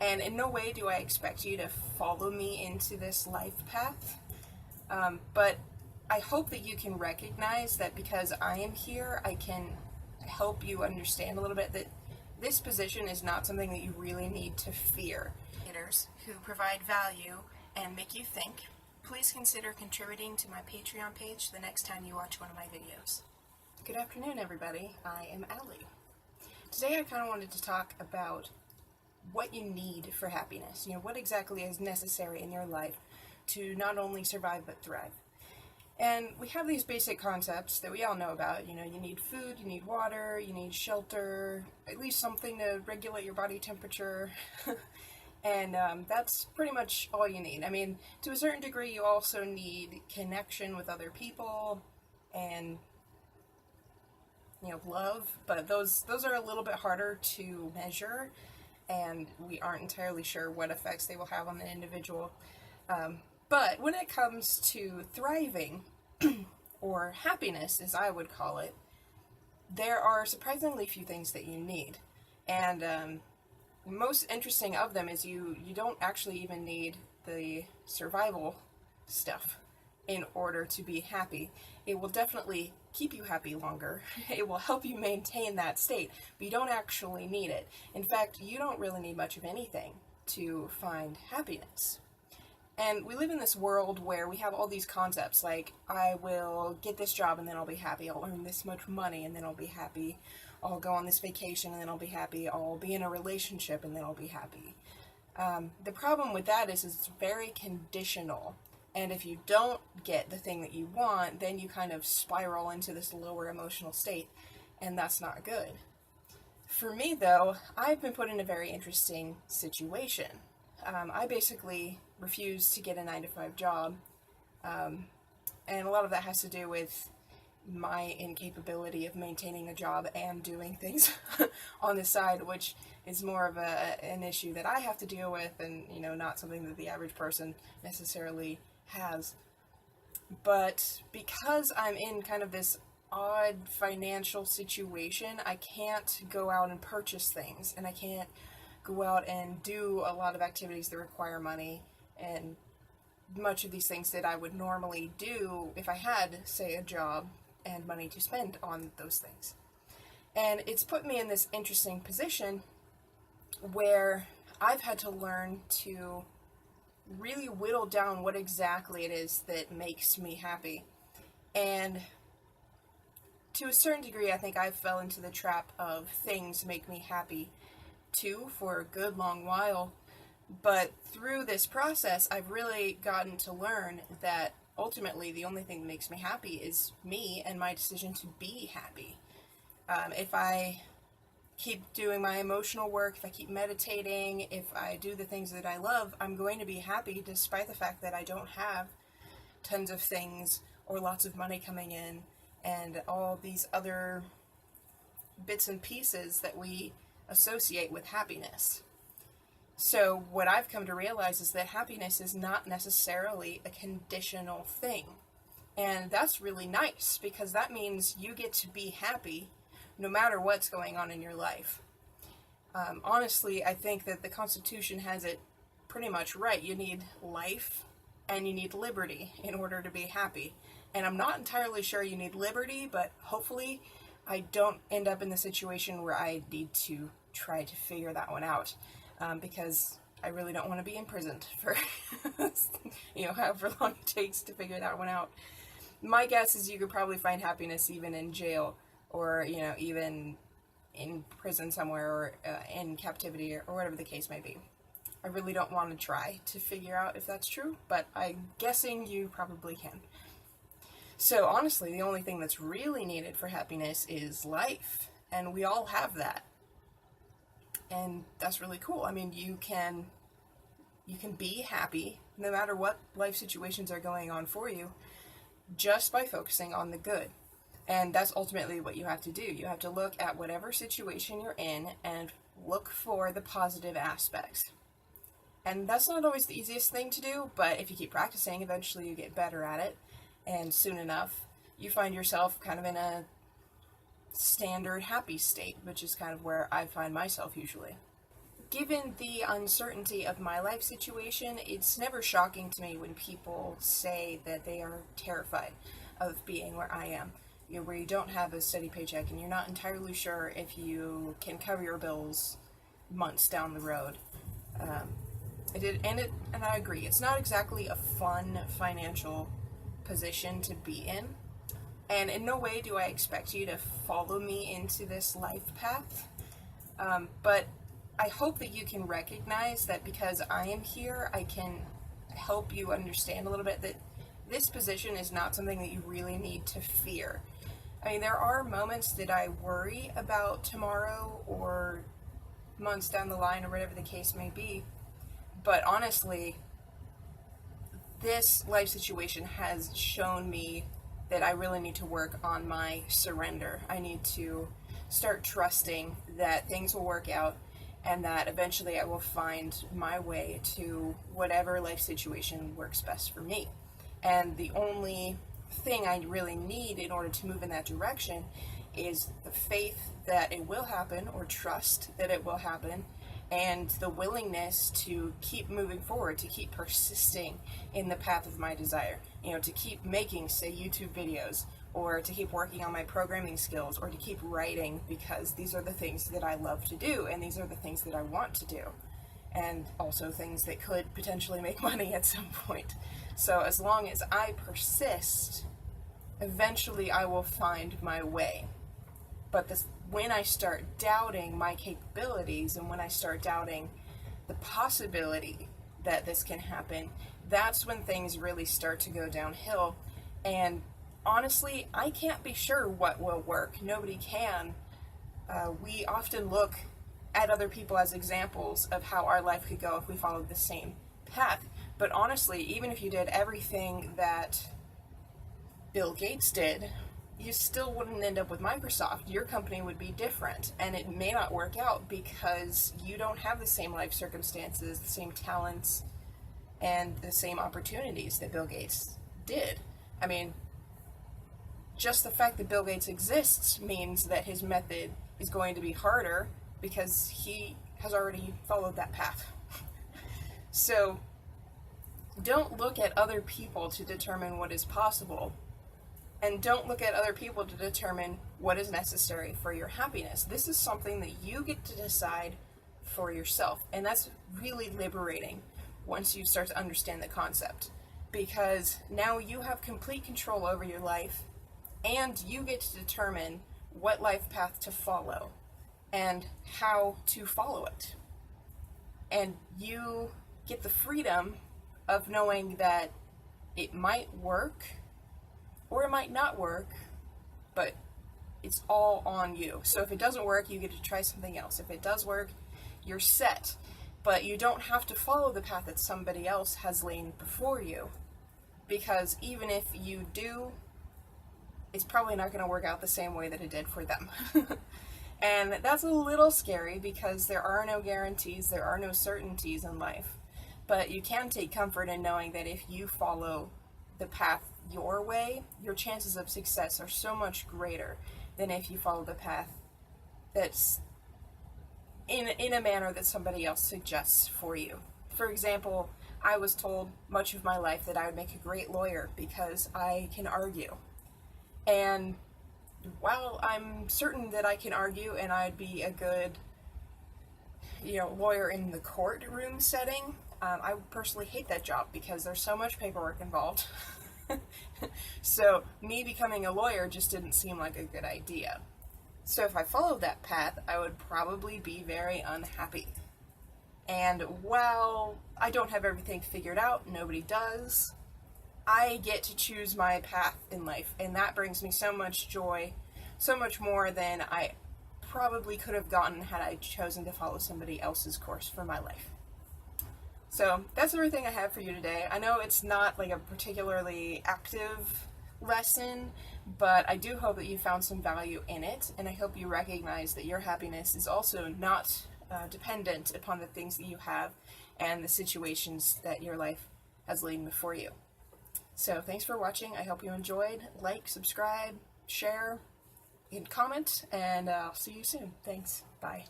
And in no way do I expect you to follow me into this life path, but I hope that you can recognize that because I am here, I can help you understand a little bit that this position is not something that you really need to fear. Creators who provide value and make you think, please consider contributing to my Patreon page the next time you watch one of my videos. Good afternoon, everybody. I am Allie. Today I kind of wanted to talk about what you need for happiness. What exactly is necessary in your life to not only survive but thrive. And we have these basic concepts that we all know about. You need food, you need water, you need shelter, at least something to regulate your body temperature. And that's pretty much all you need. I mean, to a certain degree, you also need connection with other people and, love. But those are a little bit harder to measure, and we aren't entirely sure what effects they will have on the individual. But when it comes to thriving, or happiness as I would call it, there are surprisingly few things that you need. And most interesting of them is you don't actually even need the survival stuff in order to be happy. It will definitely keep you happy longer. It will help you maintain that state, but you don't actually need it. In fact, you don't really need much of anything to find happiness. And we live in this world where we have all these concepts like, I will get this job and then I'll be happy, I'll earn this much money and then I'll be happy, I'll go on this vacation and then I'll be happy, I'll be in a relationship and then I'll be happy. The problem with that is it's very conditional. And if you don't get the thing that you want, then you kind of spiral into this lower emotional state, and that's not good. For me, though, I've been put in a very interesting situation. I basically refused to get a 9-to-5 job, and a lot of that has to do with my incapability of maintaining a job and doing things on the side, which is more of an issue that I have to deal with, and not something that the average person necessarily has. But because I'm in kind of this odd financial situation, I can't go out and purchase things, and I can't go out and do a lot of activities that require money, and much of these things that I would normally do if I had, say, a job and money to spend on those things. And it's put me in this interesting position where I've had to learn to really whittle down what exactly it is that makes me happy. And to a certain degree, I think I fell into the trap of things make me happy too for a good long while. But through this process, I've really gotten to learn that ultimately the only thing that makes me happy is me and my decision to be happy. If I keep doing my emotional work, if I keep meditating, if I do the things that I love, I'm going to be happy despite the fact that I don't have tons of things or lots of money coming in and all these other bits and pieces that we associate with happiness. So what I've come to realize is that happiness is not necessarily a conditional thing. And that's really nice, because that means you get to be happy no matter what's going on in your life. Honestly, I think that the Constitution has it pretty much right. You need life and you need liberty in order to be happy. And I'm not entirely sure you need liberty, but hopefully I don't end up in the situation where I need to try to figure that one out, because I really don't want to be imprisoned for however long it takes to figure that one out. My guess is you could probably find happiness even in jail, or even in prison somewhere, or in captivity, or whatever the case may be. I really don't want to try to figure out if that's true, but I'm guessing you probably can. So honestly, the only thing that's really needed for happiness is life, and we all have that. And that's really cool. I mean, you can be happy no matter what life situations are going on for you, just by focusing on the good. And that's ultimately what you have to do. You have to look at whatever situation you're in and look for the positive aspects. And that's not always the easiest thing to do, but if you keep practicing, eventually you get better at it. And soon enough, you find yourself kind of in a standard happy state, which is kind of where I find myself usually. given the uncertainty of my life situation, it's never shocking to me when people say that they are terrified of being where I am. You know, where you don't have a steady paycheck and you're not entirely sure if you can cover your bills months down the road. And I agree. It's not exactly a fun financial position to be in. And in no way do I expect you to follow me into this life path. But I hope that you can recognize that because I am here, I can help you understand a little bit that this position is not something that you really need to fear. I mean, there are moments that I worry about tomorrow or months down the line or whatever the case may be. But honestly, this life situation has shown me that I really need to work on my surrender. I need to start trusting that things will work out and that eventually I will find my way to whatever life situation works best for me. And the only thing I really need in order to move in that direction is the faith that it will happen, or trust that it will happen, and the willingness to keep moving forward, to keep persisting in the path of my desire. You know, to keep making, say, YouTube videos, or to keep working on my programming skills, or to keep writing, because these are the things that I love to do, and these are the things that I want to do. And also things that could potentially make money at some point. So as long as I persist, eventually I will find my way. But when I start doubting my capabilities, and when I start doubting the possibility that this can happen, that's when things really start to go downhill. And honestly, I can't be sure what will work. Nobody can. We often look at other people as examples of how our life could go if we followed the same path. But honestly, even if you did everything that Bill Gates did, you still wouldn't end up with Microsoft. Your company would be different, and it may not work out because you don't have the same life circumstances, the same talents, and the same opportunities that Bill Gates did. I mean, just the fact that Bill Gates exists means that his method is going to be harder because he has already followed that path. So don't look at other people to determine what is possible. And don't look at other people to determine what is necessary for your happiness. This is something that you get to decide for yourself. And that's really liberating once you start to understand the concept. Because now you have complete control over your life, and you get to determine what life path to follow and how to follow it. And you get the freedom of knowing that it might work or it might not work, but it's all on you. So if it doesn't work, you get to try something else. If it does work, you're set. But you don't have to follow the path that somebody else has laid before you. Because even if you do, it's probably not going to work out the same way that it did for them. And that's a little scary because there are no guarantees, there are no certainties in life. But you can take comfort in knowing that if you follow the path your way, your chances of success are so much greater than if you follow the path that's in a manner that somebody else suggests for you. For example, I was told much of my life that I would make a great lawyer because I can argue. And while I'm certain that I can argue and I'd be a good, lawyer in the courtroom setting, I personally hate that job because there's so much paperwork involved. So me becoming a lawyer just didn't seem like a good idea. So if I followed that path, I would probably be very unhappy. And while I don't have everything figured out, nobody does, I get to choose my path in life, and that brings me so much joy, so much more than I probably could have gotten had I chosen to follow somebody else's course for my life. So that's everything I have for you today. I know it's not like a particularly active lesson, but I do hope that you found some value in it, and I hope you recognize that your happiness is also not dependent upon the things that you have and the situations that your life has laid before you. So thanks for watching. I hope you enjoyed. Like, subscribe, share, and comment, and I'll see you soon. Thanks. Bye.